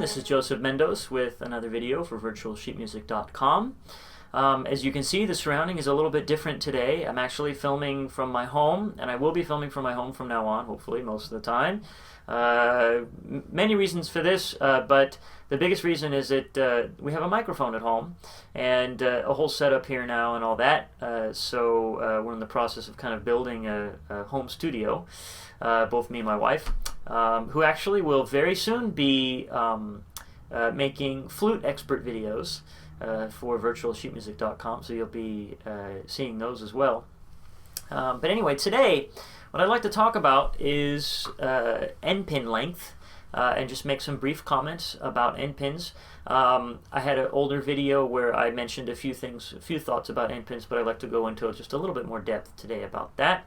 This is Joseph Mendoes with another video for virtualsheetmusic.com. As you can see, the surrounding is a little bit different today. I'm actually filming from my home, and I will be filming from my home from now on, hopefully, most of the time. Many reasons for this, but the biggest reason is that we have a microphone at home and a whole setup here now and all that. So we're in the process of kind of building a home studio, both me and my wife, who actually will very soon be making flute expert videos for virtualsheetmusic.com, so you'll be seeing those as well. But anyway, today what I'd like to talk about is endpin length, and just make some brief comments about endpins. I had an older video where I mentioned a few thoughts about endpins, but I'd like to go into just a little bit more depth today about that.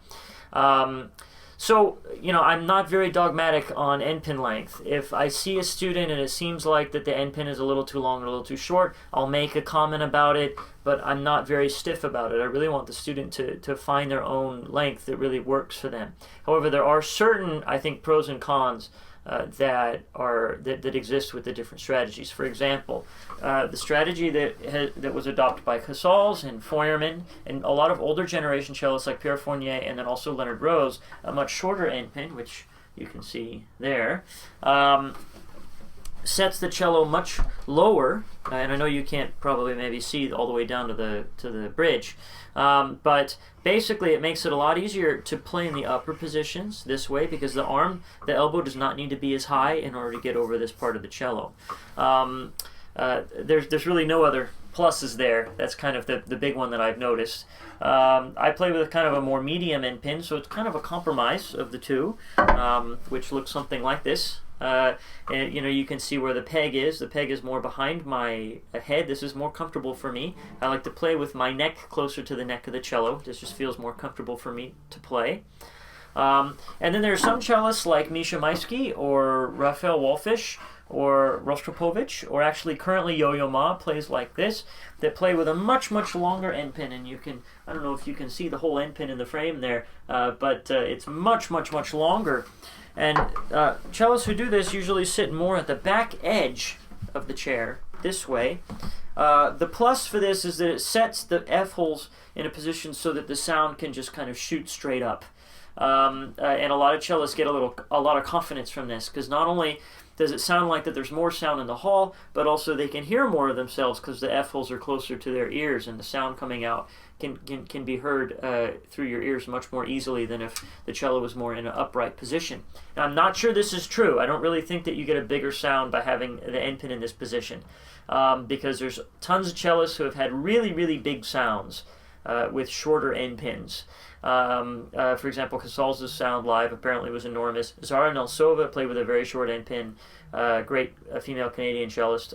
So, you know, I'm not very dogmatic on endpin length. If I see a student and it seems like that the endpin is a little too long or a little too short, I'll make a comment about it, but I'm not very stiff about it. I really want the student to find their own length that really works for them. However, there are certain, I think, pros and cons that exist with the different strategies. For example, the strategy that was adopted by Casals and Feuermann and a lot of older generation cellists like Pierre Fournier and then also Leonard Rose, a much shorter endpin, which you can see there, sets the cello much lower, and I know you can't probably maybe see all the way down to the bridge, but basically it makes it a lot easier to play in the upper positions this way because the elbow does not need to be as high in order to get over this part of the cello. There's really no other pluses there. That's kind of the big one that I've noticed. I play with kind of a more medium endpin, so it's kind of a compromise of the two, which looks something like this. And you know, you can see where the peg is. The peg is more behind my head. This is more comfortable for me. I like to play with my neck closer to the neck of the cello. This just feels more comfortable for me to play. And then there are some cellists like Misha Maisky or Raphael Wallfish or Rostropovich, or actually currently Yo-Yo Ma plays like this, that play with a much longer endpin, and you can, I don't know if you can see the whole endpin in the frame there, but it's much longer. And cellists who do this usually sit more at the back edge of the chair, this way. The plus for this is that it sets the F holes in a position so that the sound can just kind of shoot straight up. And a lot of cellists get a lot of confidence from this, because not only does it sound like that there's more sound in the hall, but also they can hear more of themselves because the F holes are closer to their ears, and the sound coming out can be heard through your ears much more easily than if the cello was more in an upright position. Now, I'm not sure this is true. I don't really think that you get a bigger sound by having the endpin in this position, because there's tons of cellists who have had really big sounds with shorter endpins. For example, Casals' sound live apparently was enormous. Zara Nelsova played with a very short endpin. Great female Canadian cellist.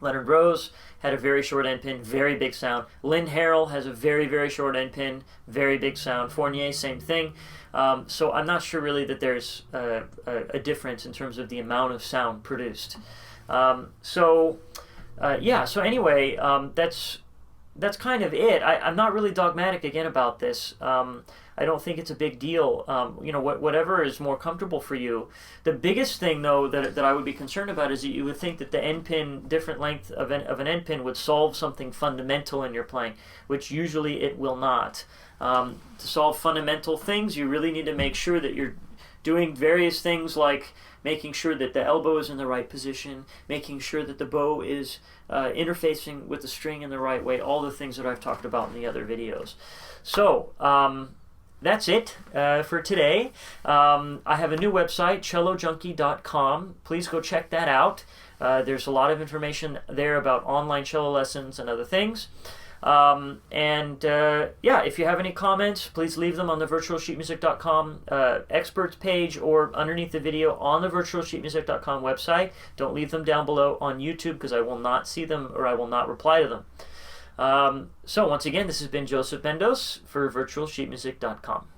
Leonard Rose had a very short endpin, very big sound. Lynn Harrell has a very short endpin, very big sound. Fournier, same thing. So I'm not sure really that there's a difference in terms of the amount of sound produced. So anyway, that's kind of it. I'm not really dogmatic again about this. I don't think it's a big deal. You know, whatever is more comfortable for you. The biggest thing, though, that I would be concerned about is that you would think that the endpin, different length of an endpin would solve something fundamental in your playing, which usually it will not. To solve fundamental things, you really need to make sure that you're doing various things like making sure that the elbow is in the right position, making sure that the bow is interfacing with the string in the right way, all the things that I've talked about in the other videos. So, that's it for today. I have a new website, cellojunkie.com. Please go check that out. There's a lot of information there about online cello lessons and other things. If you have any comments, please leave them on the virtualsheetmusic.com experts page or underneath the video on the virtualsheetmusic.com website. Don't leave them down below on YouTube because I will not see them or I will not reply to them. So once again, this has been Joseph Mendoes for virtualsheetmusic.com.